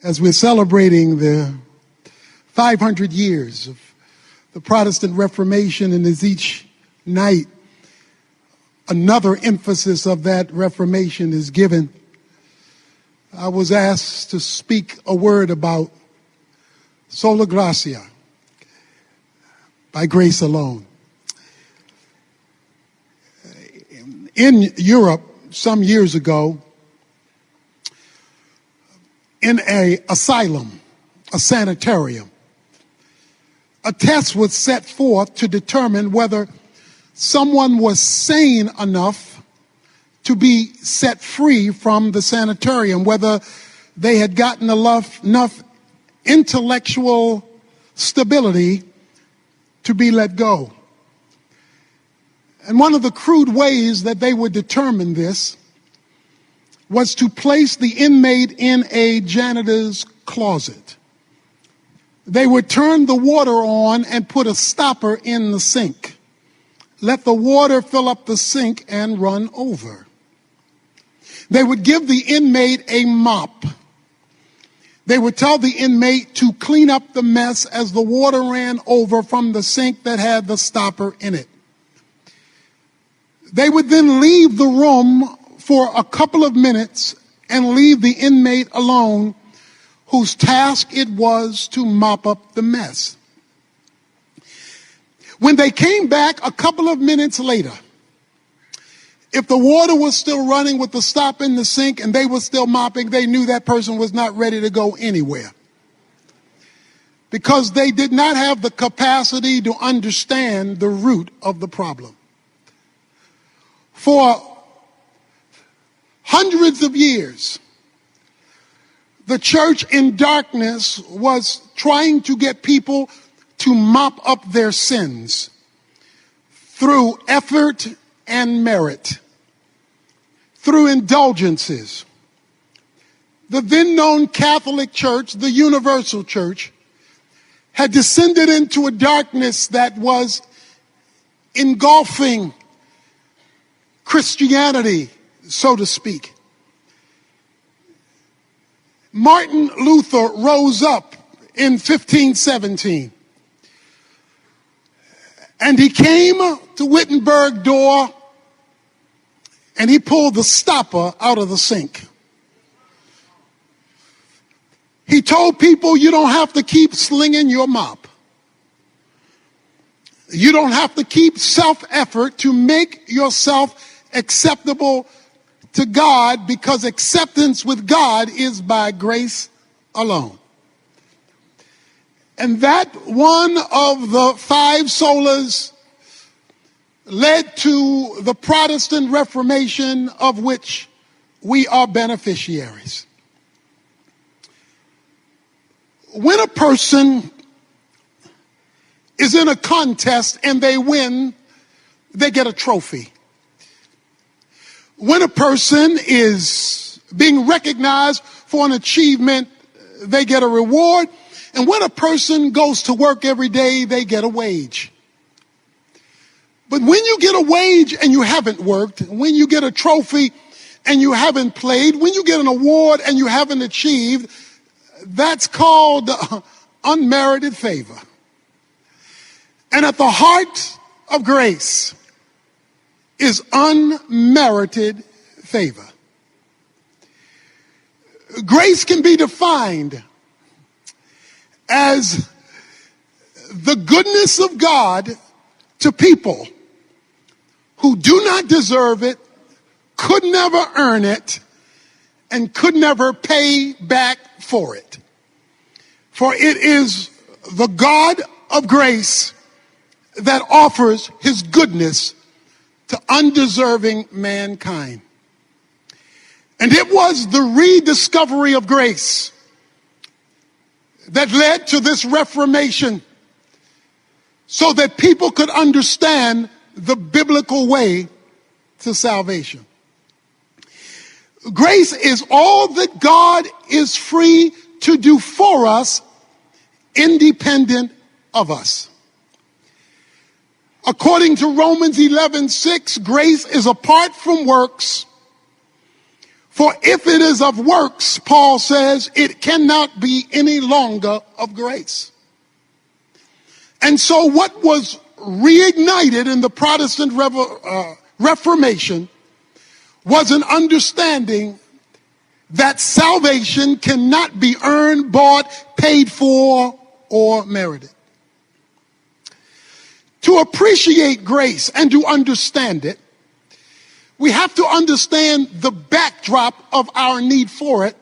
As we're celebrating the 500 years of the Protestant Reformation, and as each night another emphasis of that Reformation is given, I was asked to speak a word about sola gratia, by grace alone. In Europe, some years ago, in an asylum, a sanitarium, a test was set forth to determine whether someone was sane enough to be set free from the sanitarium, whether they had gotten enough intellectual stability to be let go. And one of the crude ways that they would determine this was to place the inmate in a janitor's closet. They would turn the water on and put a stopper in the sink. Let the water fill up the sink and run over. They would give the inmate a mop. They would tell the inmate to clean up the mess as the water ran over from the sink that had the stopper in it. They would then leave the room for a couple of minutes and leave the inmate alone, whose task it was to mop up the mess. When they came back a couple of minutes later, if the water was still running with the stop in the sink and they were still mopping, they knew that person was not ready to go anywhere, because they did not have the capacity to understand the root of the problem. For hundreds of years, the church in darkness was trying to get people to mop up their sins through effort and merit, through indulgences. The then known Catholic Church, the Universal Church, had descended into a darkness that was engulfing Christianity, so to speak. Martin Luther rose up in 1517, and he came to Wittenberg door and he pulled the stopper out of the sink. He told people, you don't have to keep slinging your mop. You don't have to keep self-effort to make yourself acceptable to God, because acceptance with God is by grace alone. And that one of the five solas led to the Protestant Reformation, of which we are beneficiaries. When a person is in a contest and they win, they get a trophy. When a person is being recognized for an achievement, they get a reward. And when a person goes to work every day, they get a wage. But when you get a wage and you haven't worked, when you get a trophy and you haven't played, when you get an award and you haven't achieved, that's called unmerited favor. And at the heart of grace is unmerited favor. Grace can be defined as the goodness of God to people who do not deserve it, could never earn it, and could never pay back for it. For it is the God of grace that offers his goodness to undeserving mankind. And it was the rediscovery of grace that led to this Reformation, so that people could understand the biblical way to salvation. Grace is all that God is free to do for us, independent of us. According to Romans 11:6, grace is apart from works, For if it is of works, Paul says, it cannot be any longer of grace. And so what was reignited in the Protestant Reformation was an understanding that salvation cannot be earned, bought, paid for, or merited. To appreciate grace and to understand it, we have to understand the backdrop of our need for it,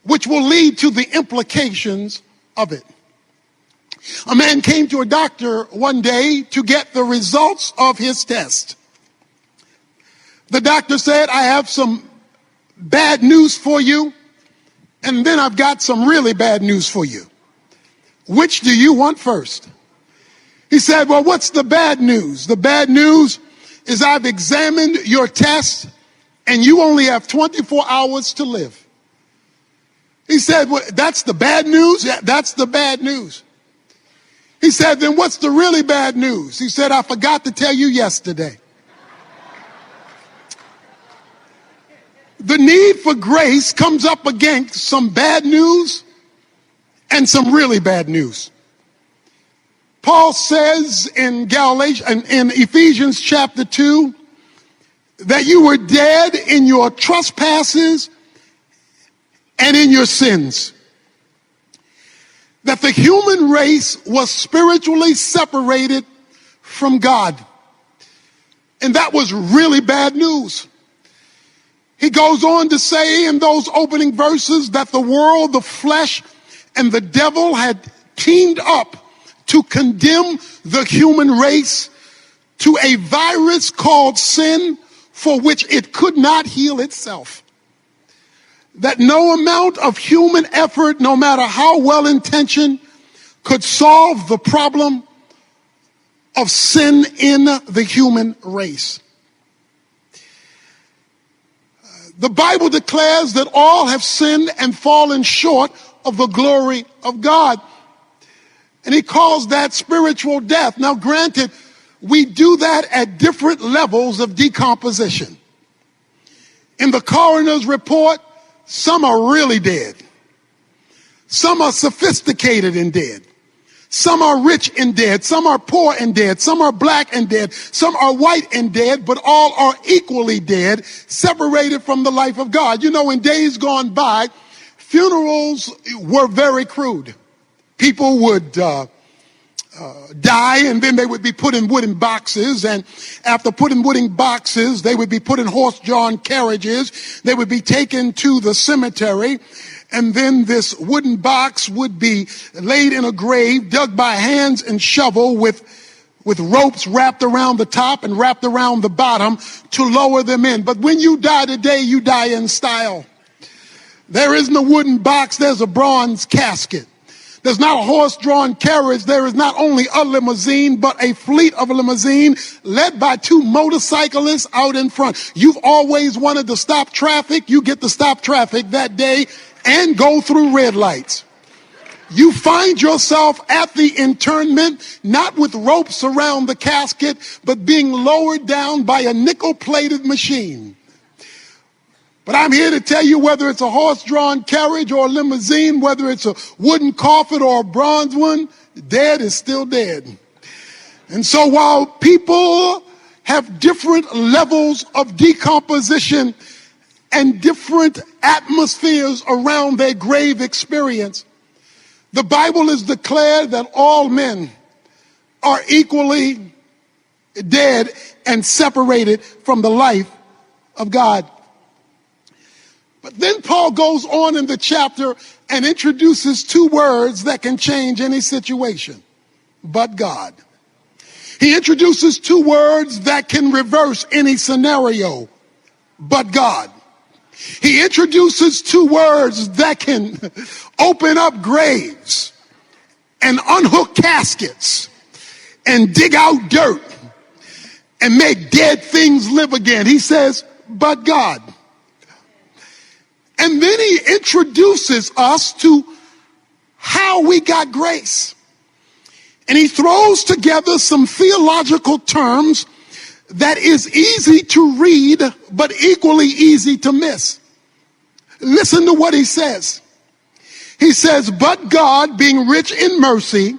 which will lead to the implications of it. A man came to a doctor one day to get the results of his test. The doctor said, I have some bad news for you, and then I've got some really bad news for you. Which do you want first? He said, well, what's the bad news? The bad news is I've examined your test and you only have 24 hours to live. He said, well, that's the bad news? Yeah, that's the bad news. He said, then what's the really bad news? He said, I forgot to tell you yesterday. The need for grace comes up against some bad news and some really bad news. Paul says in Ephesians chapter 2 that you were dead in your trespasses and in your sins. That the human race was spiritually separated from God. And that was really bad news. He goes on to say in those opening verses that the world, the flesh, and the devil had teamed up to condemn the human race to a virus called sin for which it could not heal itself. That no amount of human effort, no matter how well-intentioned, could solve the problem of sin in the human race. The Bible declares that all have sinned and fallen short of the glory of God. And he calls that spiritual death. Now, granted, we do that at different levels of decomposition. In the coroner's report, some are really dead. Some are sophisticated and dead. Some are rich and dead. Some are poor and dead. Some are black and dead. Some are white and dead, but all are equally dead, separated from the life of God. You know, in days gone by, funerals were very crude. People would die, and then they would be put in wooden boxes. And after put in wooden boxes, they would be put in horse-drawn carriages. They would be taken to the cemetery. And then this wooden box would be laid in a grave, dug by hands and shovel with ropes wrapped around the top and wrapped around the bottom to lower them in. But when you die today, you die in style. There isn't a wooden box, there's a bronze casket. There's not a horse-drawn carriage. There is not only a limousine, but a fleet of a limousine led by two motorcyclists out in front. You've always wanted to stop traffic. You get to stop traffic that day and go through red lights. You find yourself at the interment, not with ropes around the casket, but being lowered down by a nickel-plated machine. But I'm here to tell you, whether it's a horse-drawn carriage or a limousine, whether it's a wooden coffin or a bronze one, dead is still dead. And so while people have different levels of decomposition and different atmospheres around their grave experience, the Bible has declared that all men are equally dead and separated from the life of God. But then Paul goes on in the chapter and introduces two words that can change any situation. But God. He introduces two words that can reverse any scenario. But God. He introduces two words that can open up graves and unhook caskets and dig out dirt and make dead things live again. He says, but God. And then he introduces us to how we got grace. And he throws together some theological terms that is easy to read, but equally easy to miss. Listen to what he says. He says, but God, being rich in mercy,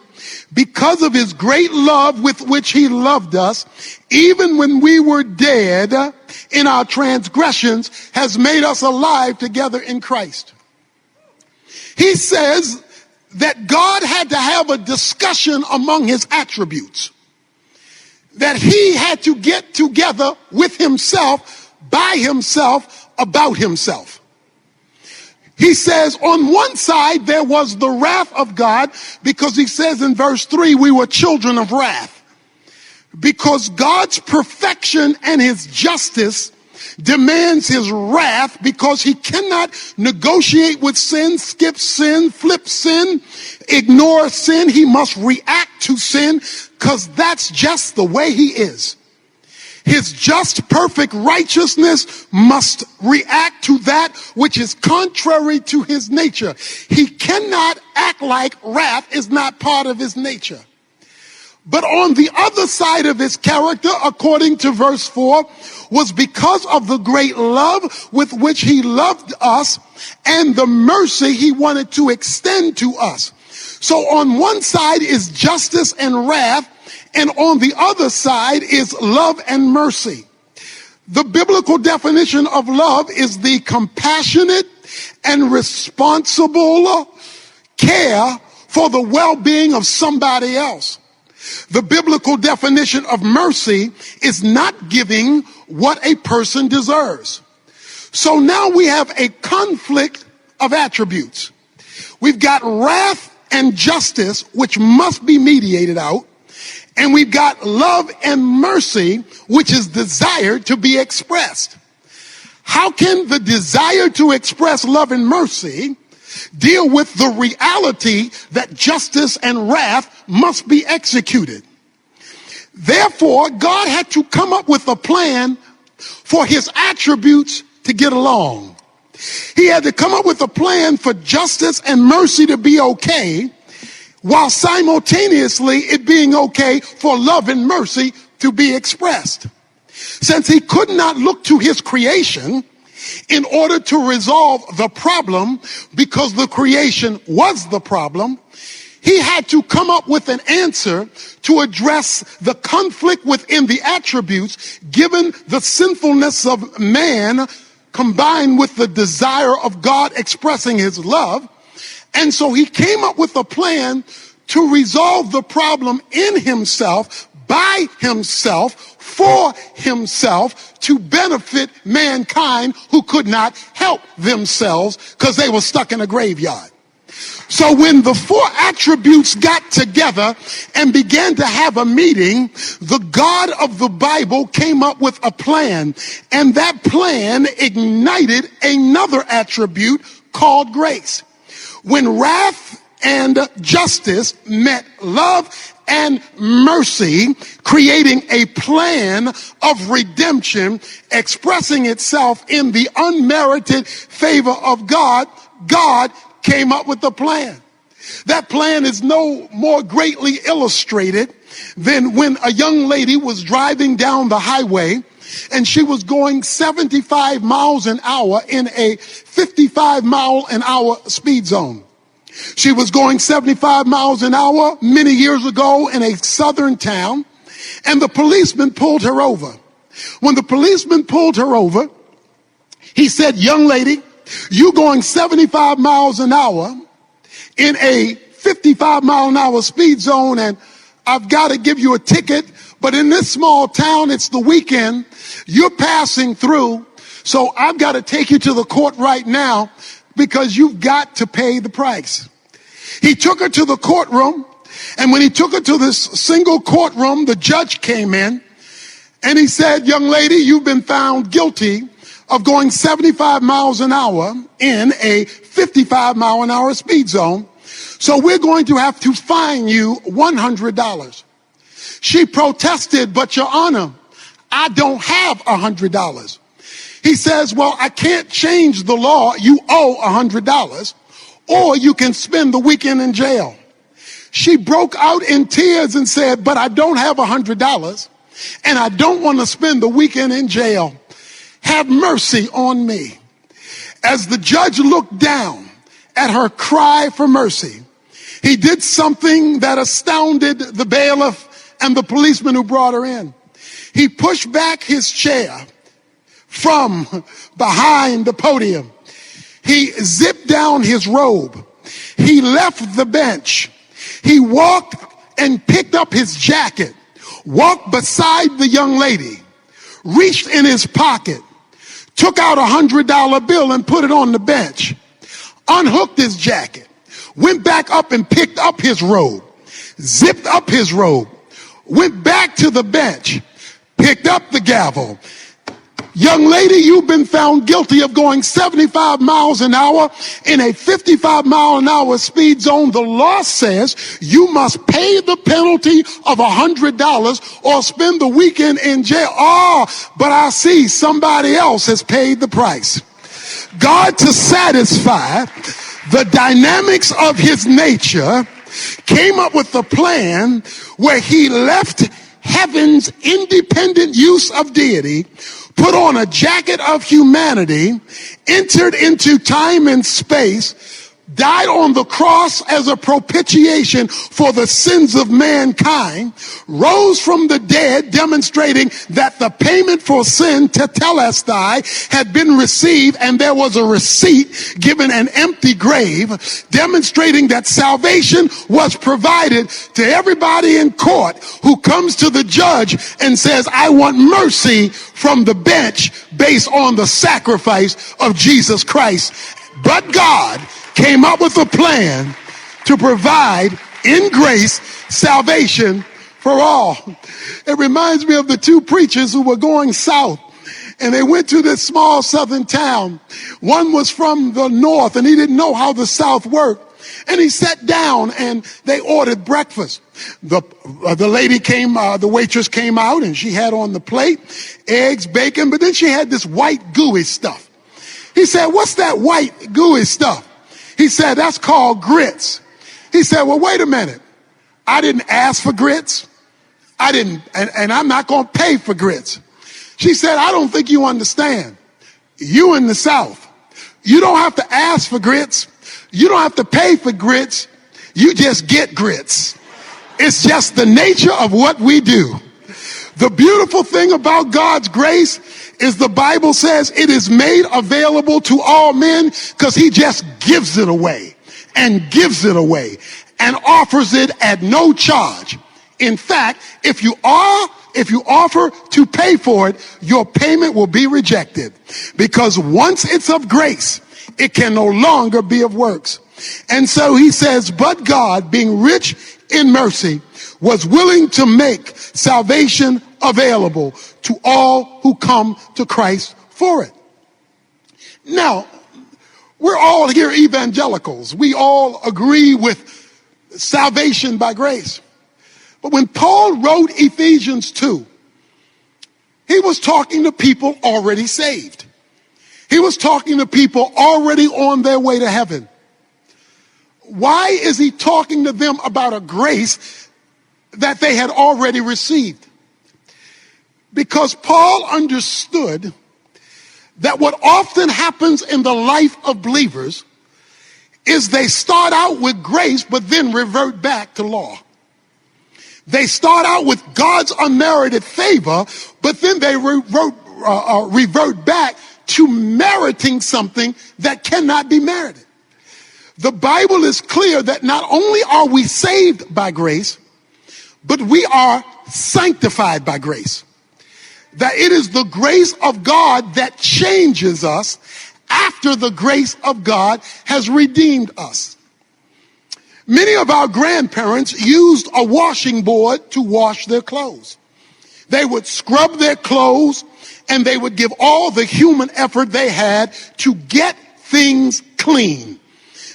because of his great love with which he loved us, even when we were dead in our transgressions, has made us alive together in Christ. He says that God had to have a discussion among his attributes, that he had to get together with himself, by himself, about himself. He says on one side there was the wrath of God, because he says in verse 3, we were children of wrath. Because God's perfection and his justice demands his wrath, because he cannot negotiate with sin, skip sin, flip sin, ignore sin. He must react to sin, because that's just the way he is. His just, perfect righteousness must react to that which is contrary to his nature. He cannot act like wrath is not part of his nature. But on the other side of his character, according to verse 4, was because of the great love with which he loved us and the mercy he wanted to extend to us. So on one side is justice and wrath, and on the other side is love and mercy. The biblical definition of love is the compassionate and responsible care for the well-being of somebody else. The biblical definition of mercy is not giving what a person deserves. So now we have a conflict of attributes. We've got wrath and justice, which must be mediated out. And we've got love and mercy, which is desired to be expressed. How can the desire to express love and mercy deal with the reality that justice and wrath must be executed? Therefore, God had to come up with a plan for his attributes to get along. He had to come up with a plan for justice and mercy to be okay, while simultaneously it being okay for love and mercy to be expressed. Since he could not look to his creation in order to resolve the problem, because the creation was the problem, he had to come up with an answer to address the conflict within the attributes, given the sinfulness of man combined with the desire of God expressing his love. And so he came up with a plan to resolve the problem in himself, by himself, for himself, to benefit mankind who could not help themselves because they were stuck in a graveyard. So when the four attributes got together and began to have a meeting, the God of the Bible came up with a plan, and that plan ignited another attribute called grace. When wrath and justice met love and mercy, creating a plan of redemption, expressing itself in the unmerited favor of God, God came up with the plan. That plan is no more greatly illustrated than when a young lady was driving down the highway and she was going 75 miles an hour in a 55 mile an hour speed zone. She was going 75 miles an hour many years ago in a southern town, and the policeman pulled her over. When the policeman pulled her over, he said, "Young lady, you going 75 miles an hour in a 55 mile an hour speed zone, and I've got to give you a ticket, but in this small town, it's the weekend, you're passing through, so I've got to take you to the court right now because you've got to pay the price." He took her to the courtroom, and when he took her to this single courtroom, the judge came in, and he said, "Young lady, you've been found guilty of going 75 miles an hour in a 55 mile an hour speed zone, so we're going to have to fine you $100. She protested, "But Your Honor, I don't have $100. He says, "Well, I can't change the law. You owe $100, or you can spend the weekend in jail." She broke out in tears and said, "But I don't have $100, and I don't want to spend the weekend in jail. Have mercy on me." As the judge looked down at her cry for mercy, he did something that astounded the bailiff and the policeman who brought her in. He pushed back his chair from behind the podium. He zipped down his robe. He left the bench. He walked and picked up his jacket, walked beside the young lady, reached in his pocket, took out a $100 bill and put it on the bench, unhooked his jacket, went back up and picked up his robe, zipped up his robe, went back to the bench, picked up the gavel. Young lady, you've been found guilty of going 75 miles an hour in a 55 mile an hour speed zone. The law says you must pay the penalty of $100 or spend the weekend in jail. Oh, but I see somebody else has paid the price. God, to satisfy the dynamics of his nature, came up with a plan where he left heaven's independent use of deity, put on a jacket of humanity, entered into time and space, died on the cross as a propitiation for the sins of mankind, rose from the dead, demonstrating that the payment for sin, tetelestai, had been received, and there was a receipt given an empty grave, demonstrating that salvation was provided to everybody in court who comes to the judge and says, I want mercy from the bench based on the sacrifice of Jesus Christ. But God came up with a plan to provide in grace salvation for all. It reminds me of the two preachers who were going south, and they went to this small southern town. One was from the north, and he didn't know how the south worked. And he sat down and they ordered breakfast. The lady came, the waitress came out, and she had on the plate eggs, bacon, but then she had this white gooey stuff. He said, what's that white gooey stuff? He said, that's called grits. He said, well, wait a minute. I didn't ask for grits. And I'm not going to pay for grits. She said, I don't think you understand. You in the South, you don't have to ask for grits. You don't have to pay for grits. You just get grits. It's just the nature of what we do. The beautiful thing about God's grace is the Bible says it is made available to all men because he just gives it away and gives it away and offers it at no charge. In fact, if you offer to pay for it, your payment will be rejected, because once it's of grace, it can no longer be of works. And so he says, but God, being rich in mercy, was willing to make salvation available to all who come to Christ for it. Now, we're all here evangelicals. We all agree with salvation by grace. But when Paul wrote Ephesians 2, he was talking to people already saved. He was talking to people already on their way to heaven. Why is he talking to them about a grace that they had already received? Because Paul understood that what often happens in the life of believers is they start out with grace, but then revert back to law. They start out with God's unmerited favor, but then they revert back to meriting something that cannot be merited. The Bible is clear that not only are we saved by grace, but we are sanctified by grace. That it is the grace of God that changes us after the grace of God has redeemed us. Many of our grandparents used a washing board to wash their clothes. They would scrub their clothes, and they would give all the human effort they had to get things clean.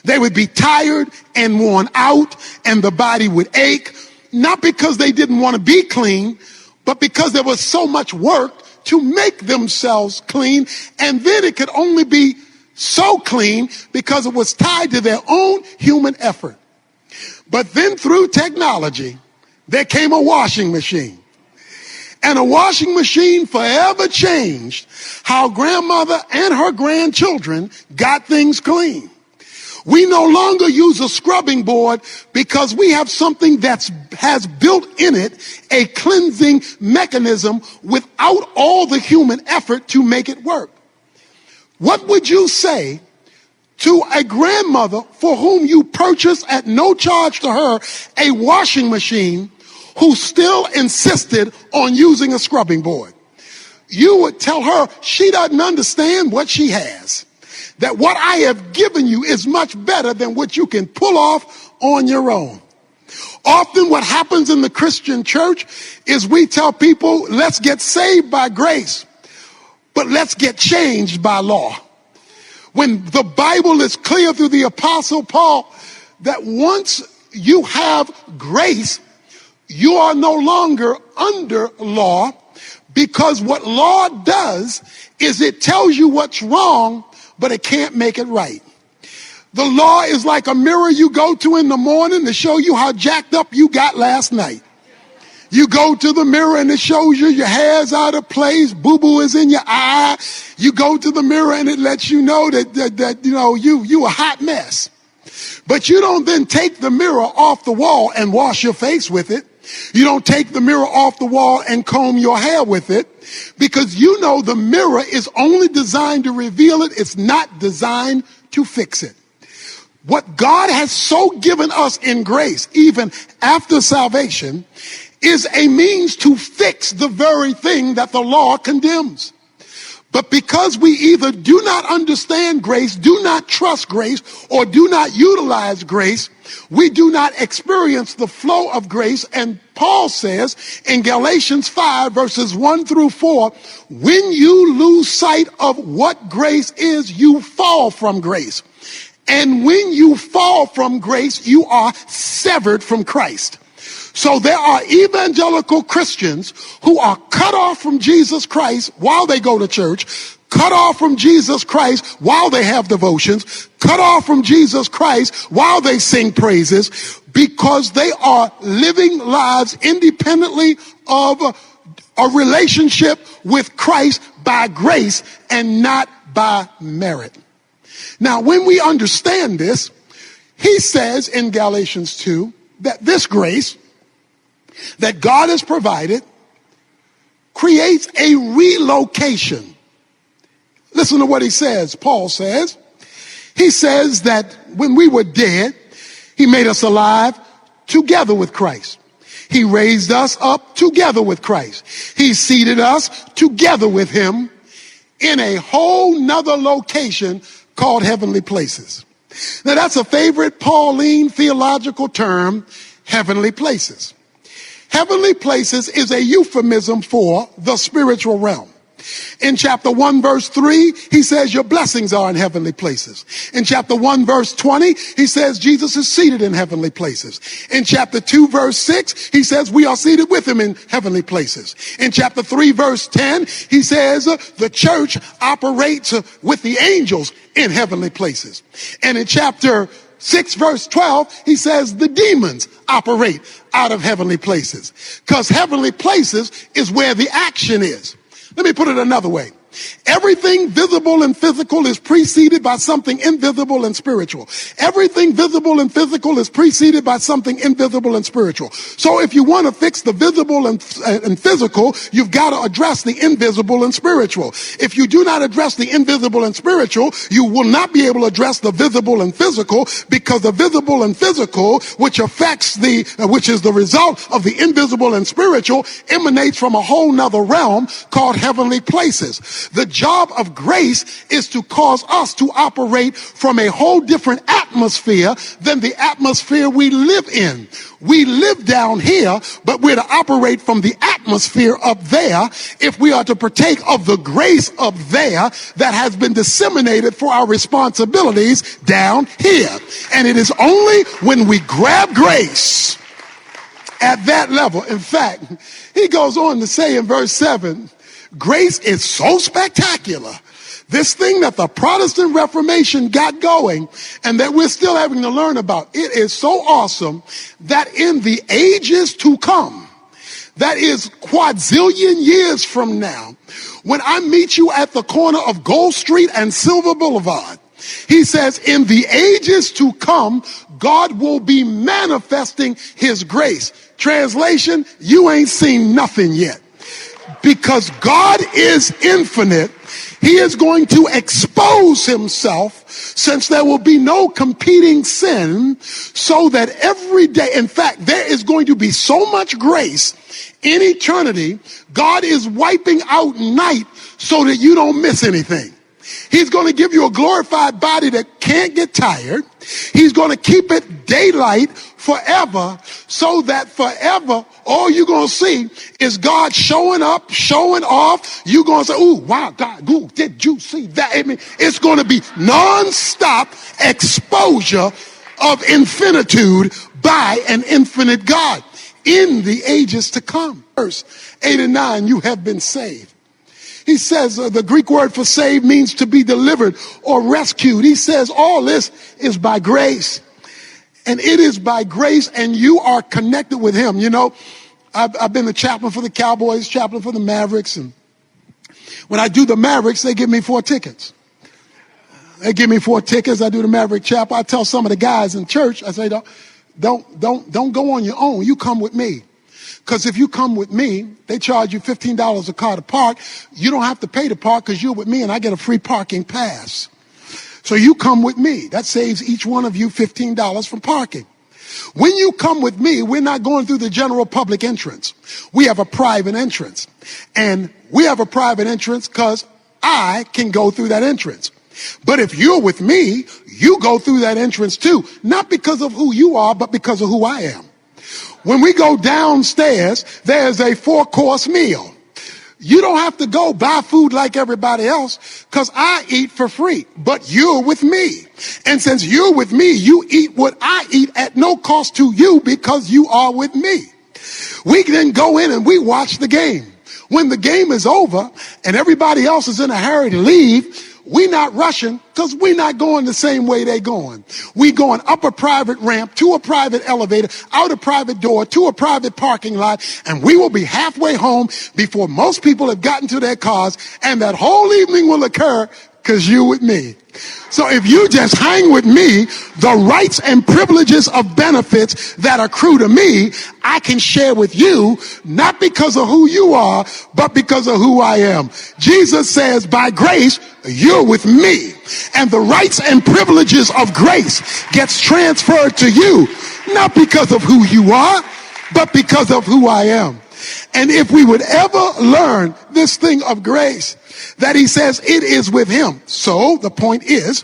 They would be tired and worn out, and the body would ache, not because they didn't want to be clean, but because there was so much work to make themselves clean, and then it could only be so clean because it was tied to their own human effort. But then through technology, there came a washing machine. And a washing machine forever changed how grandmother and her grandchildren got things clean. We no longer use a scrubbing board because we have something that has built in it a cleansing mechanism without all the human effort to make it work. What would you say to a grandmother for whom you purchased at no charge to her a washing machine who still insisted on using a scrubbing board? You would tell her she doesn't understand what she has. That what I have given you is much better than what you can pull off on your own. Often what happens in the Christian church is we tell people, let's get saved by grace, but let's get changed by law. When the Bible is clear through the Apostle Paul that once you have grace, you are no longer under law, because what law does is it tells you what's wrong, but it can't make it right. The law is like a mirror you go to in the morning to show you how jacked up you got last night. You go to the mirror and it shows you your hair's out of place, boo-boo is in your eye. You go to the mirror and it lets you know that you a hot mess. But you don't then take the mirror off the wall and wash your face with it. You don't take the mirror off the wall and comb your hair with it, because you know the mirror is only designed to reveal it. It's not designed to fix it. What God has so given us in grace, even after salvation, is a means to fix the very thing that the law condemns. But because we either do not understand grace, do not trust grace, or do not utilize grace, we do not experience the flow of grace. And Paul says in Galatians 5 verses 1 through 4, when you lose sight of what grace is, you fall from grace. And when you fall from grace, you are severed from Christ. So there are evangelical Christians who are cut off from Jesus Christ while they go to church, cut off from Jesus Christ while they have devotions, cut off from Jesus Christ while they sing praises, because they are living lives independently of a relationship with Christ by grace and not by merit. Now, when we understand this, he says in Galatians 2 that this grace that God has provided creates a relocation. Listen to what he says. Paul says, he says that when we were dead, he made us alive together with Christ. He raised us up together with Christ. He seated us together with him in a whole nother location called heavenly places. Now that's a favorite Pauline theological term, heavenly places. Heavenly places is a euphemism for the spiritual realm. In chapter 1 verse 3, he says your blessings are in heavenly places. In chapter 1 verse 20, he says Jesus is seated in heavenly places. In chapter 2 verse 6, he says we are seated with him in heavenly places. In chapter 3 verse 10, he says the church operates with the angels in heavenly places. And in chapter 6 verse 12, he says the demons operate out of heavenly places, because heavenly places is where the action is. Let me put it another way. Everything visible and physical is preceded by something invisible and spiritual. Everything visible and physical is preceded by something invisible and spiritual. So if you want to fix the visible and physical, you've got to address the invisible and spiritual. If you do not address the invisible and spiritual, you will not be able to address the visible and physical, because the visible and physical, which is the result of the invisible and spiritual, emanates from a whole nother realm called heavenly places. The job of grace is to cause us to operate from a whole different atmosphere than the atmosphere we live in. We live down here, but we're to operate from the atmosphere up there if we are to partake of the grace up there that has been disseminated for our responsibilities down here. And it is only when we grab grace at that level. In fact, he goes on to say in verse 7, grace is so spectacular, this thing that the Protestant Reformation got going and that we're still having to learn about, it is so awesome that in the ages to come, that is quadrillion years from now, when I meet you at the corner of Gold Street and Silver Boulevard, he says, in the ages to come, God will be manifesting his grace. Translation, you ain't seen nothing yet. Because God is infinite, he is going to expose himself, since there will be no competing sin, so that every day, in fact, there is going to be so much grace in eternity, God is wiping out night so that you don't miss anything. He's going to give you a glorified body that can't get tired. He's going to keep it daylight forever, so that forever all you're going to see is God showing up, showing off. You're going to say, ooh, wow, God, ooh, did you see that? I mean, it's going to be non-stop exposure of infinitude by an infinite God in the ages to come. Verse 8 and 9, you have been saved. He says the Greek word for saved means to be delivered or rescued. He says all this is by grace. And it is by grace, and you are connected with him. You know, I've been the chaplain for the Cowboys, chaplain for the Mavericks. And when I do the Mavericks, they give me 4 tickets. They give me 4 tickets. I do the Maverick chapel. I tell some of the guys in church, I say, don't go on your own. You come with me. Because if you come with me, they charge you $15 a car to park. You don't have to pay to park because you're with me and I get a free parking pass. So you come with me. That saves each one of you $15 from parking. When you come with me, we're not going through the general public entrance. We have a private entrance. And we have a private entrance because I can go through that entrance. But if you're with me, you go through that entrance too. Not because of who you are, but because of who I am. When we go downstairs, there's a 4-course meal. You don't have to go buy food like everybody else because I eat for free, but you're with me. And since you're with me, you eat what I eat at no cost to you because you are with me. We then go in and we watch the game. When the game is over and everybody else is in a hurry to leave, we're not rushing because we're not going the same way they're going. We going up a private ramp, to a private elevator, out a private door, to a private parking lot, and we will be halfway home before most people have gotten to their cars, and that whole evening will occur because you're with me. So if you just hang with me, the rights and privileges of benefits that accrue to me, I can share with you, not because of who you are, but because of who I am. Jesus says, by grace, you're with me. And the rights and privileges of grace gets transferred to you, not because of who you are, but because of who I am. And if we would ever learn this thing of grace, that he says it is with him. So the point is,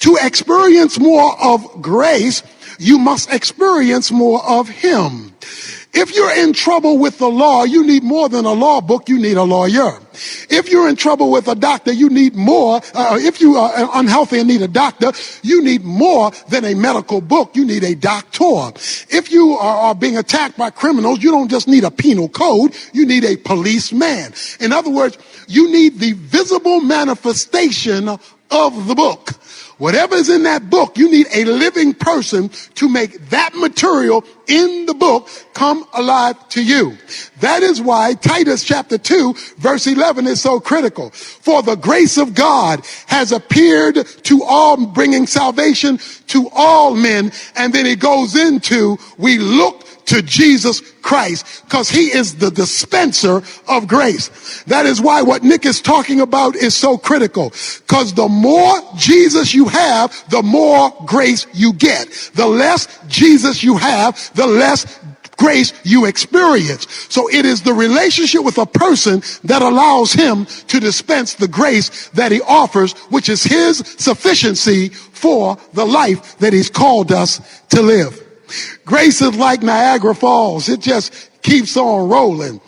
to experience more of grace, you must experience more of him. If you're in trouble with the law, you need more than a law book, you need a lawyer. If you're in trouble with a doctor, you need more. If you are unhealthy and need a doctor, you need more than a medical book, you need a doctor. If you are being attacked by criminals, you don't just need a penal code, you need a policeman. In other words, you need the visible manifestation of the book. Whatever is in that book, you need a living person to make that material in the book come alive to you. That is why Titus chapter 2 verse 11 is so critical. For the grace of God has appeared to all, bringing salvation to all men. And then he goes into, we look to Jesus Christ because he is the dispenser of grace. That is why what Nick is talking about is so critical, because the more Jesus you have, the more grace you get. The less Jesus you have, the less grace you experience. So it is the relationship with a person that allows him to dispense the grace that he offers, which is his sufficiency for the life that he's called us to live. Grace is like Niagara Falls. It just keeps on rolling.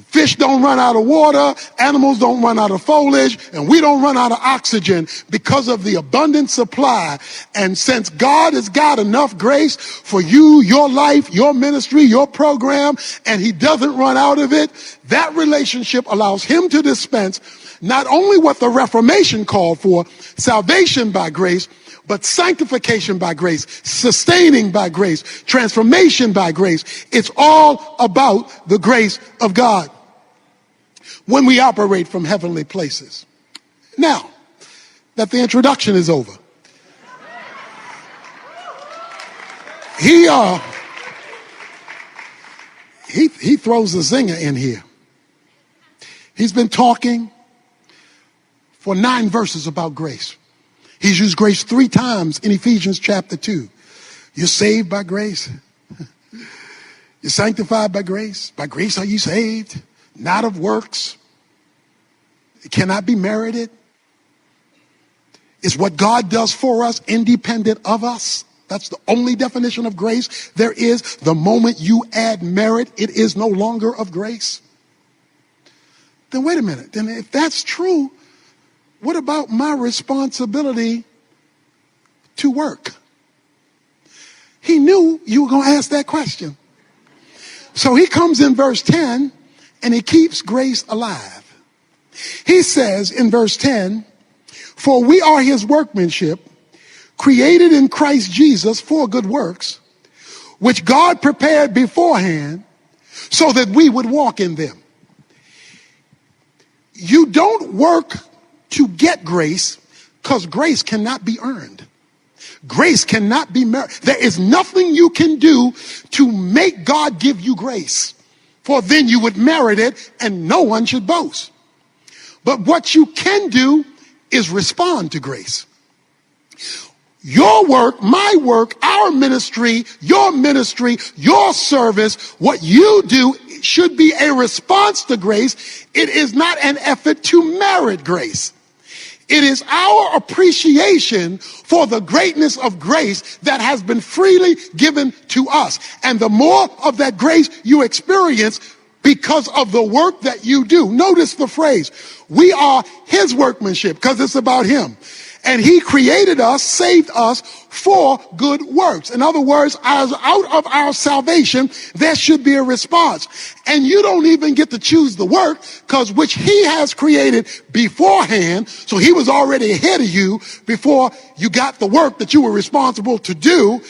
Fish don't run out of water, animals don't run out of foliage, and we don't run out of oxygen because of the abundant supply. And since God has got enough grace for you, your life, your ministry, your program, and he doesn't run out of it, that relationship allows him to dispense not only what the Reformation called for, salvation by grace, But sanctification by grace, sustaining by grace, transformation by grace, it's all about the grace of God when we operate from heavenly places. Now that the introduction is over, he throws a zinger in here. He's been talking for 9 verses about grace. He's used grace 3 times in Ephesians chapter 2. You're saved by grace. You're sanctified by grace. By grace are you saved, not of works. It cannot be merited. It's what God does for us, independent of us. That's the only definition of grace there is. The moment you add merit, it is no longer of grace. Then wait a minute. Then if that's true, what about my responsibility to work? He knew you were going to ask that question. So he comes in verse 10 and he keeps grace alive. He says in verse 10, for we are his workmanship, created in Christ Jesus for good works, which God prepared beforehand so that we would walk in them. You don't work to get grace, because grace cannot be earned. Grace cannot be merited. There is nothing you can do to make God give you grace, for then you would merit it and no one should boast. But what you can do is respond to grace. Your work, my work, our ministry, your service, what you do should be a response to grace. It is not an effort to merit grace. It is our appreciation for the greatness of grace that has been freely given to us. And the more of that grace you experience because of the work that you do. Notice the phrase, we are his workmanship, because it's about him. And he created us, saved us for good works. In other words, as out of our salvation, there should be a response. And you don't even get to choose the work, because which he has created beforehand. So he was already ahead of you before you got the work that you were responsible to do,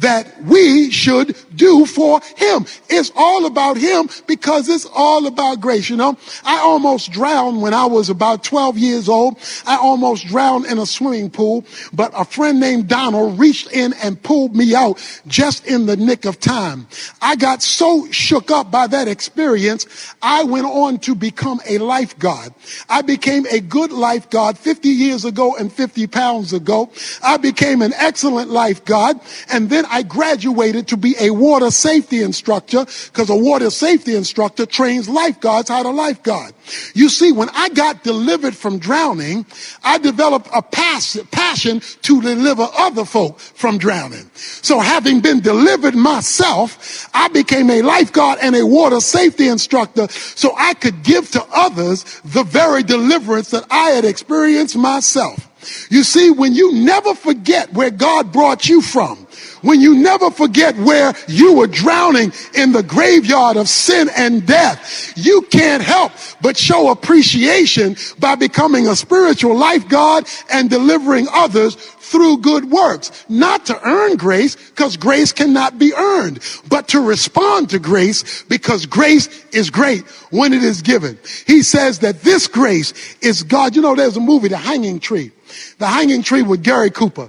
that we should do for him. It's all about him, because it's all about grace. You know, I almost drowned when I was about 12 years old. I almost drowned in a swimming pool, but a friend named Donald reached in and pulled me out just in the nick of time. I got so shook up by that experience, I went on to become a lifeguard. I became a good lifeguard 50 years ago and 50 pounds ago. I became an excellent lifeguard, and then I graduated to be a water safety instructor, because a water safety instructor trains lifeguards how to lifeguard. You see, when I got delivered from drowning, I developed a passion to deliver other folk from drowning. So having been delivered myself, I became a lifeguard and a water safety instructor so I could give to others the very deliverance that I had experienced myself. You see, when you never forget where God brought you from, when you never forget where you were drowning in the graveyard of sin and death, you can't help but show appreciation by becoming a spiritual lifeguard and delivering others through good works. Not to earn grace, because grace cannot be earned, but to respond to grace, because grace is great when it is given. He says that this grace is God. You know, there's a movie, The Hanging Tree. The Hanging Tree with Gary Cooper.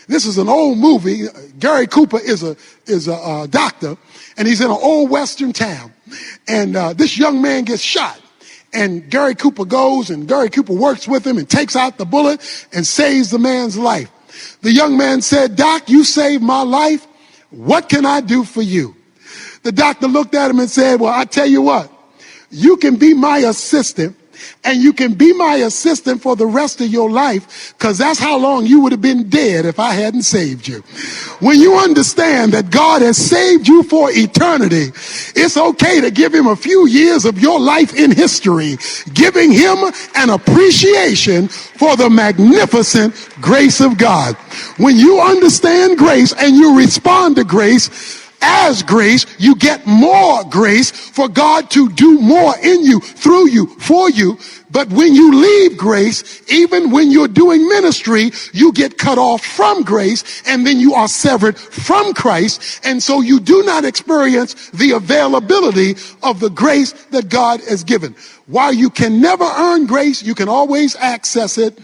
This is an old movie. Gary Cooper is a doctor, and he's in an old western town. And this young man gets shot. And Gary Cooper goes, and Gary Cooper works with him and takes out the bullet and saves the man's life. The young man said, "Doc, you saved my life. What can I do for you?" The doctor looked at him and said, "Well, I tell you what, you can be my assistant, and you can be my assistant for the rest of your life, because that's how long you would have been dead if I hadn't saved you." When you understand that God has saved you for eternity, it's okay to give him a few years of your life in history, giving him an appreciation for the magnificent grace of God. When you understand grace and you respond to grace, as grace, you get more grace for God to do more in you, through you, for you, But when you leave grace, even when you're doing ministry, you get cut off from grace, and then you are severed from Christ. And so you do not experience the availability of the grace that God has given. While you can never earn grace, you can always access it.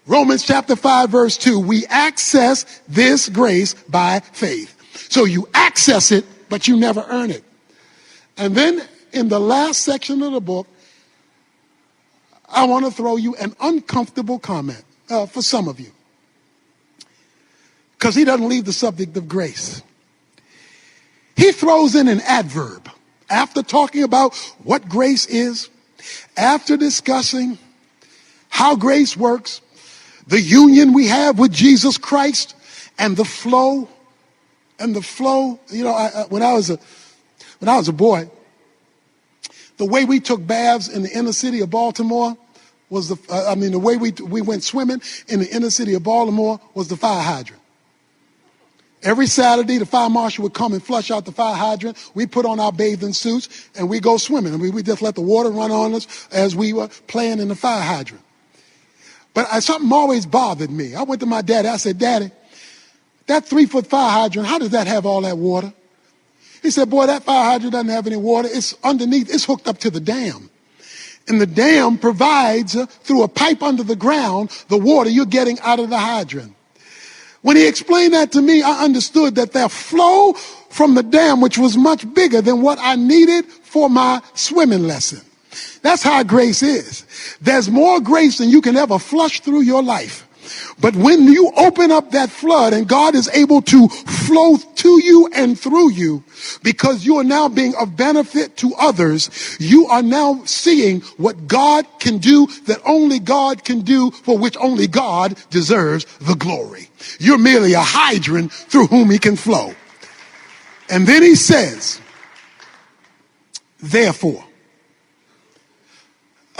Romans chapter 5, verse 2, we access this grace by faith. So you access it, but you never earn it. And then in the last section of the book, I want to throw you an uncomfortable comment for some of you, because he doesn't leave the subject of grace. He throws in an adverb after talking about what grace is, after discussing how grace works, the union we have with Jesus Christ, and the flow. You know, when I was a boy, the way we took baths in the inner city of Baltimore was the way we went swimming in the inner city of Baltimore was the fire hydrant. Every Saturday, the fire marshal would come and flush out the fire hydrant. We put on our bathing suits and we go swimming. And we just let the water run on us as we were playing in the fire hydrant. But something always bothered me. I went to my daddy. I said, Daddy, that 3-foot fire hydrant, how does that have all that water? He said, boy, that fire hydrant doesn't have any water. It's underneath. It's hooked up to the dam. And the dam provides, through a pipe under the ground, the water you're getting out of the hydrant. When he explained that to me, I understood that their flow from the dam, which was much bigger than what I needed for my swimming lesson. That's how grace is. There's more grace than you can ever flush through your life. But when you open up that flood and God is able to flow to you and through you, because you are now being of benefit to others, you are now seeing what God can do that only God can do, for which only God deserves the glory. You're merely a hydrant through whom he can flow. And then he says, therefore.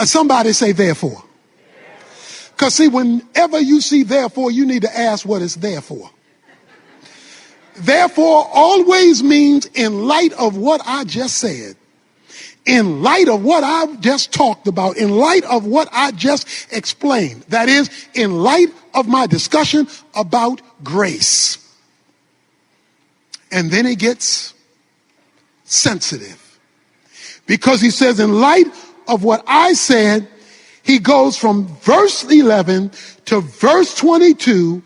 Somebody say therefore. Because see, whenever you see therefore, you need to ask what it's there for. Therefore always means in light of what I just said, in light of what I've just talked about, in light of what I just explained. That is, in light of my discussion about grace. And then he gets sensitive. Because he says, in light of what I said, he goes from verse 11 to verse 22,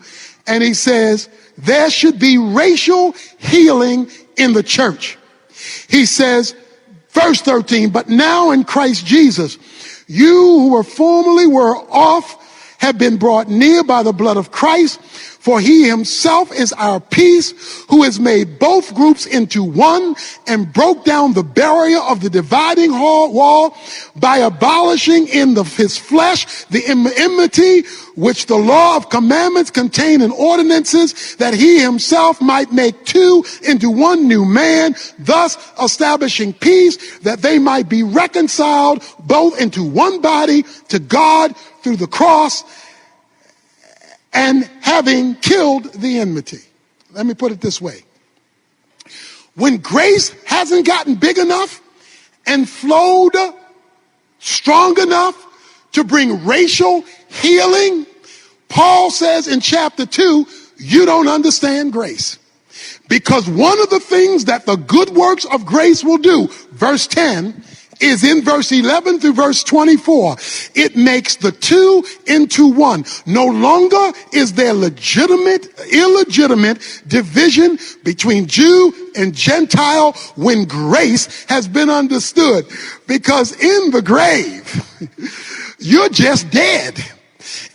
and he says, there should be racial healing in the church. He says, verse 13, but now in Christ Jesus, you who were formerly off have been brought near by the blood of Christ. For he himself is our peace, who has made both groups into one and broke down the barrier of the dividing wall by abolishing in his flesh the enmity which the law of commandments contained in ordinances, that he himself might make two into one new man, thus establishing peace, that they might be reconciled both into one body to God through the cross, and having killed the enmity. Let me put it this way. When grace hasn't gotten big enough and flowed strong enough to bring racial healing, Paul says in chapter 2, you don't understand grace. Because one of the things that the good works of grace will do, verse 10, is in verse 11 through verse 24. It makes the two into one. No longer is there illegitimate division between Jew and Gentile when grace has been understood. Because in the grave, you're just dead.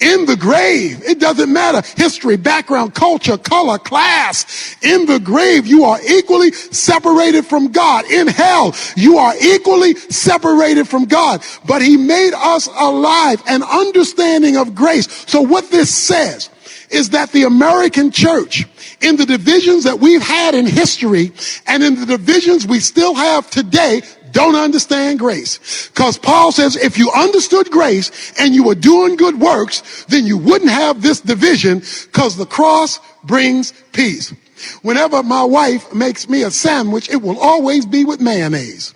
In the grave, it doesn't matter history, background, culture, color, class. In the grave, you are equally separated from God. In hell, you are equally separated from God. But he made us alive, an understanding of grace. So what this says is that the American church, in the divisions that we've had in history and in the divisions we still have today, don't understand grace. Because Paul says if you understood grace and you were doing good works, then you wouldn't have this division, because the cross brings peace. Whenever my wife makes me a sandwich, it will always be with mayonnaise.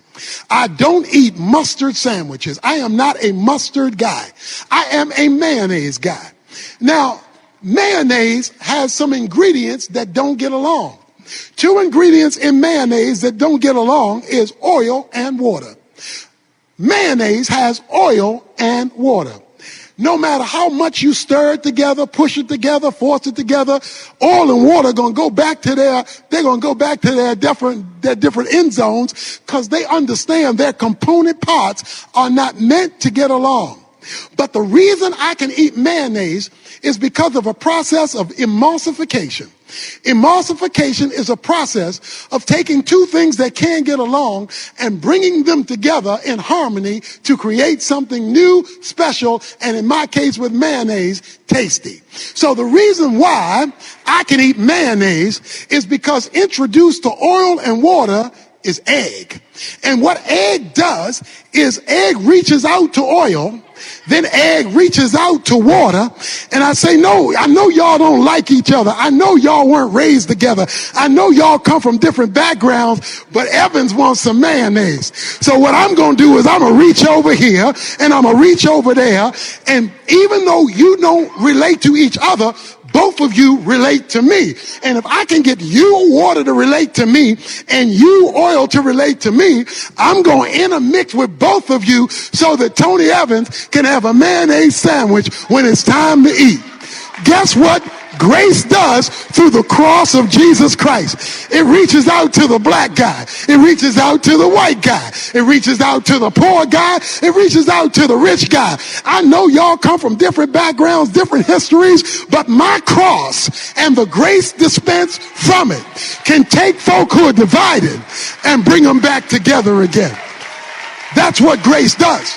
I don't eat mustard sandwiches. I am not a mustard guy. I am a mayonnaise guy. Now, mayonnaise has some ingredients that don't get along. Two ingredients in mayonnaise that don't get along is oil and water. Mayonnaise has oil and water. No matter how much you stir it together, push it together, force it together, oil and water are going to go back to their different end zones, because they understand their component parts are not meant to get along. But the reason I can eat mayonnaise is because of a process of emulsification. Emulsification is a process of taking two things that can't get along and bringing them together in harmony to create something new, special, and in my case with mayonnaise, tasty. So the reason why I can eat mayonnaise is because introduced to oil and water is egg. And what egg does is egg reaches out to oil, then egg reaches out to water, and I say, no, I know y'all don't like each other. I know y'all weren't raised together. I know y'all come from different backgrounds, but Evans wants some mayonnaise. So what I'm going to do is I'm going to reach over here, and I'm going to reach over there, and even though you don't relate to each other, both of you relate to me. And if I can get you water to relate to me and you oil to relate to me, I'm going to intermix with both of you so that Tony Evans can have a mayonnaise sandwich when it's time to eat. Guess what grace does through the cross of Jesus Christ? It reaches out to the black guy. It reaches out to the white guy. It reaches out to the poor guy. It reaches out to the rich guy. I know y'all come from different backgrounds, different histories, but my cross and the grace dispensed from it can take folk who are divided and bring them back together again. That's what grace does.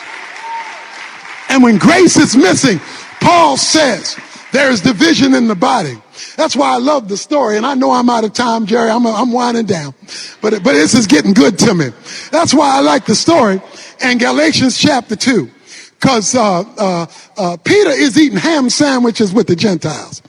And when grace is missing, Paul says, there is division in the body. That's why I love the story. And I know I'm out of time, Jerry. I'm winding down. But this is getting good to me. That's why I like the story in Galatians chapter 2. Because Peter is eating ham sandwiches with the Gentiles.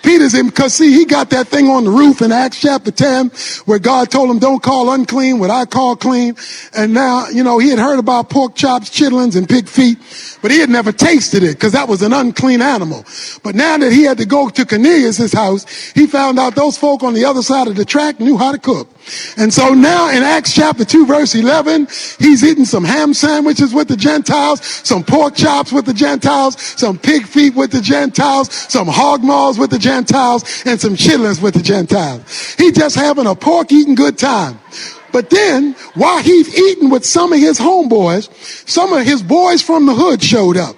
Peter's in, because see, he got that thing on the roof in Acts chapter 10 where God told him, don't call unclean what I call clean. And now, he had heard about pork chops, chitlins, and pig feet, but he had never tasted it because that was an unclean animal. But now that he had to go to Cornelius' house, he found out those folk on the other side of the track knew how to cook. And so now in Acts chapter 2, verse 11, he's eating some ham sandwiches with the Gentiles, some pork chops with the Gentiles, some pig feet with the Gentiles, some hog maws with the Gentiles, and some chitlins with the Gentiles. He's just having a pork-eating good time. But then, while he's eating with some of his homeboys, some of his boys from the hood showed up.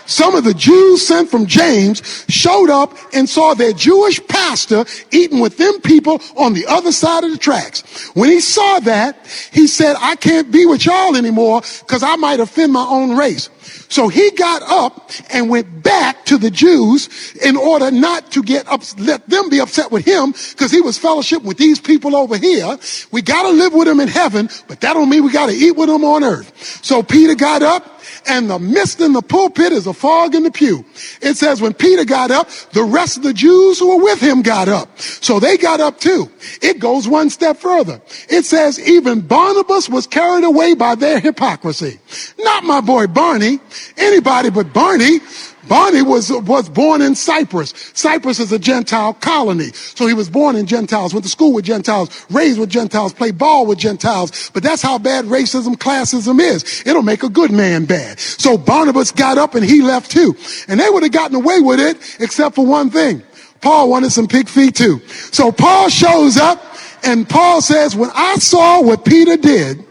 Some of the Jews sent from James showed up and saw their Jewish pastor eating with them people on the other side of the tracks. When he saw that, he said, I can't be with y'all anymore because I might offend my own race. So he got up and went back to the Jews in order not to let them be upset with him, because he was fellowship with these people over here. We got to live with them in heaven, but that don't mean we got to eat with them on earth. So Peter got up, and the mist in the pulpit is a fog in the pew. It says when Peter got up, the rest of the Jews who were with him got up. So they got up too. It goes one step further. It says even Barnabas was carried away by their hypocrisy. Not my boy Barney, anybody but Barney. Barney was born in Cyprus. Cyprus is a Gentile colony. So he was born in Gentiles, went to school with Gentiles, raised with Gentiles, played ball with Gentiles. But that's how bad racism, classism is. It'll make a good man bad. So Barnabas got up and he left too. And they would have gotten away with it except for one thing. Paul wanted some pig feet too. So Paul shows up and Paul says, when I saw what Peter did,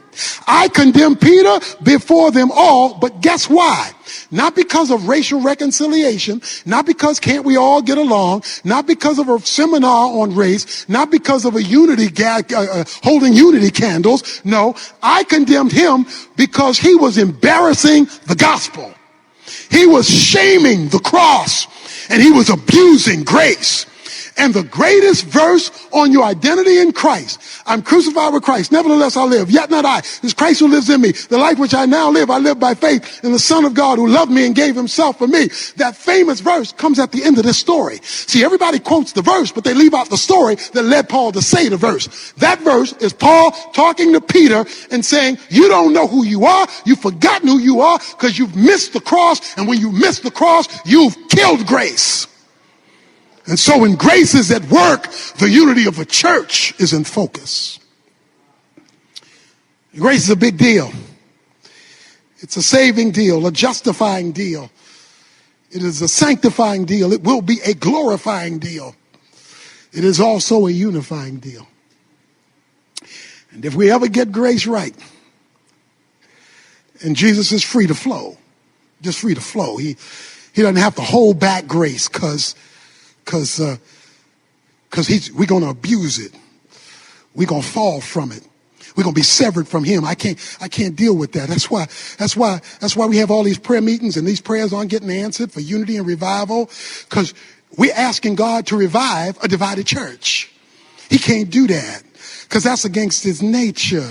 I condemned Peter before them all, but guess why? Not because of racial reconciliation, not because can't we all get along, not because of a seminar on race, not because of a unity holding unity candles. No, I condemned him because he was embarrassing the gospel. He was shaming the cross and he was abusing grace. And the greatest verse on your identity in Christ: I'm crucified with Christ, nevertheless I live, yet not I, it's Christ who lives in me. The life which I now live, I live by faith in the Son of God who loved me and gave himself for me. That famous verse comes at the end of this story. See, everybody quotes the verse, but they leave out the story that led Paul to say the verse. That verse is Paul talking to Peter and saying, you don't know who you are, you've forgotten who you are because you've missed the cross, and when you miss the cross, you've killed grace. And so when grace is at work, the unity of a church is in focus. Grace is a big deal. It's a saving deal, a justifying deal. It is a sanctifying deal. It will be a glorifying deal. It is also a unifying deal. And if we ever get grace right, and Jesus is free to flow, just free to flow. He doesn't have to hold back grace because we're going to abuse it. We're going to fall from it. We're going to be severed from him. I can't deal with that. That's why we have all these prayer meetings, and these prayers aren't getting answered for unity and revival, because we're asking God to revive a divided church. He can't do that because that's against his nature.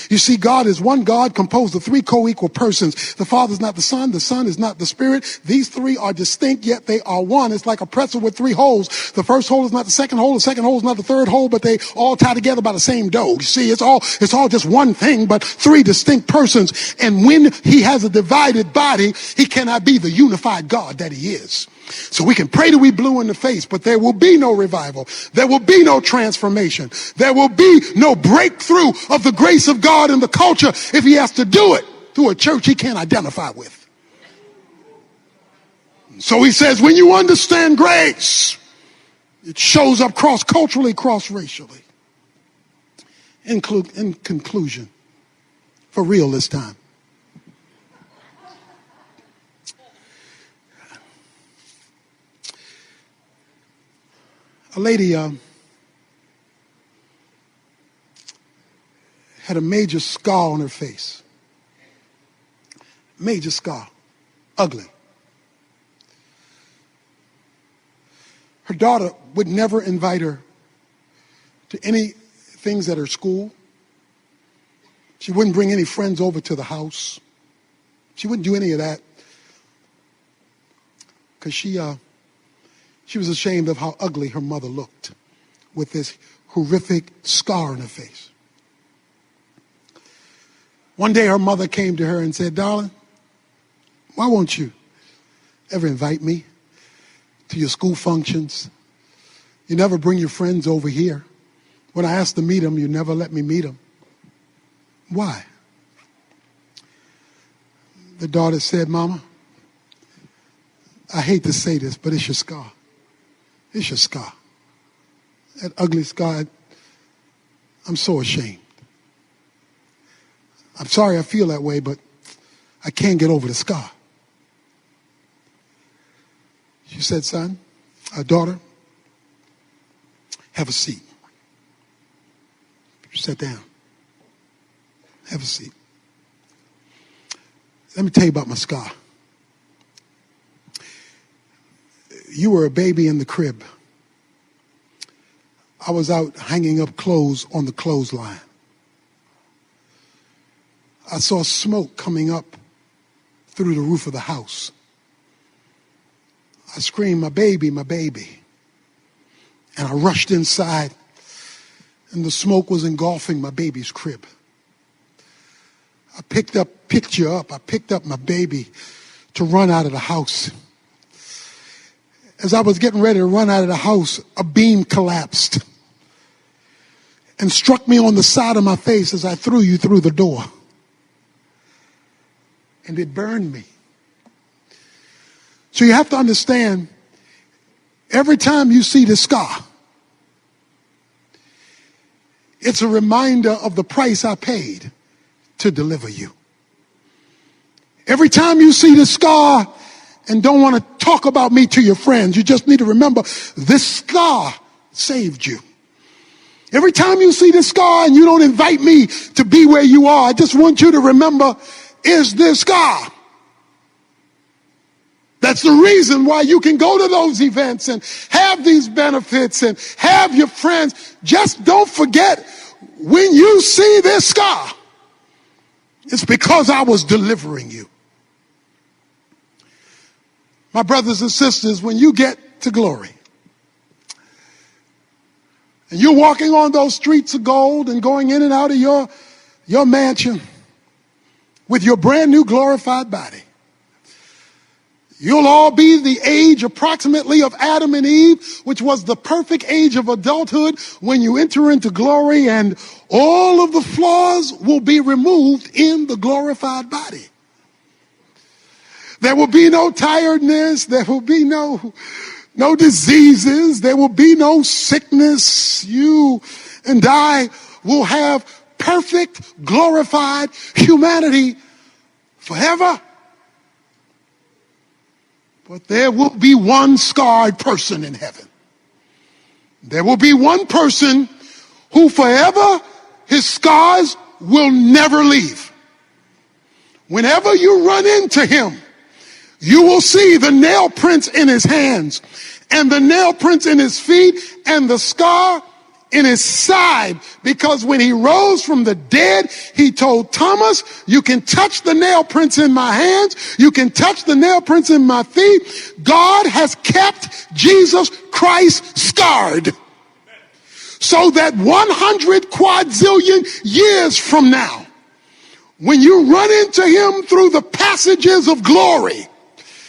You see, God is one God composed of three co-equal persons. The Father is not the Son is not the Spirit. These three are distinct, yet they are one. It's like a pretzel with three holes. The first hole is not the second hole is not the third hole, but they all tie together by the same dough. You see, it's all just one thing, but three distinct persons. And when he has a divided body, he cannot be the unified God that he is. So we can pray till we blue in the face, but there will be no revival. There will be no transformation. There will be no breakthrough of the grace of God in the culture if he has to do it through a church he can't identify with. So he says, when you understand grace, it shows up cross-culturally, cross-racially. In conclusion, for real this time, a lady had a major scar on her face. Major scar. Ugly. Her daughter would never invite her to any things at her school. She wouldn't bring any friends over to the house. She wouldn't do any of that because she was ashamed of how ugly her mother looked with this horrific scar on her face. One day her mother came to her and said, darling, why won't you ever invite me to your school functions? You never bring your friends over here. When I ask to meet them, you never let me meet them. Why? The daughter said, Mama, I hate to say this, but it's your scar. It's your scar. That ugly scar. I'm so ashamed. I'm sorry I feel that way, but I can't get over the scar. She said, son, daughter, have a seat. Sit down. Have a seat. Let me tell you about my scar. You were a baby in the crib. I was out hanging up clothes on the clothesline. I saw smoke coming up through the roof of the house. I screamed, my baby, my baby. And I rushed inside, and the smoke was engulfing my baby's crib. I picked up my baby to run out of the house. As I was getting ready to run out of the house, a beam collapsed and struck me on the side of my face as I threw you through the door. And it burned me. So you have to understand, every time you see the scar, it's a reminder of the price I paid to deliver you. Every time you see the scar and don't want to talk about me to your friends, you just need to remember this scar saved you. Every time you see this scar and you don't invite me to be where you are, I just want you to remember, is this scar That's the reason why you can go to those events and have these benefits and have your friends. Just don't forget, when you see this scar, it's because I was delivering you. My brothers and sisters, when you get to glory, and you're walking on those streets of gold and going in and out of your mansion with your brand new glorified body, you'll all be the age approximately of Adam and Eve, which was the perfect age of adulthood when you enter into glory, and all of the flaws will be removed in the glorified body. There will be no tiredness. There will be no diseases. There will be no sickness. You and I will have perfect, glorified humanity forever. But there will be one scarred person in heaven. There will be one person who forever his scars will never leave. Whenever you run into him, you will see the nail prints in his hands and the nail prints in his feet and the scar in his side, because when he rose from the dead, he told Thomas, you can touch the nail prints in my hands, you can touch the nail prints in my feet. God has kept Jesus Christ scarred, so that 100 quadrillion years from now, when you run into him through the passages of glory,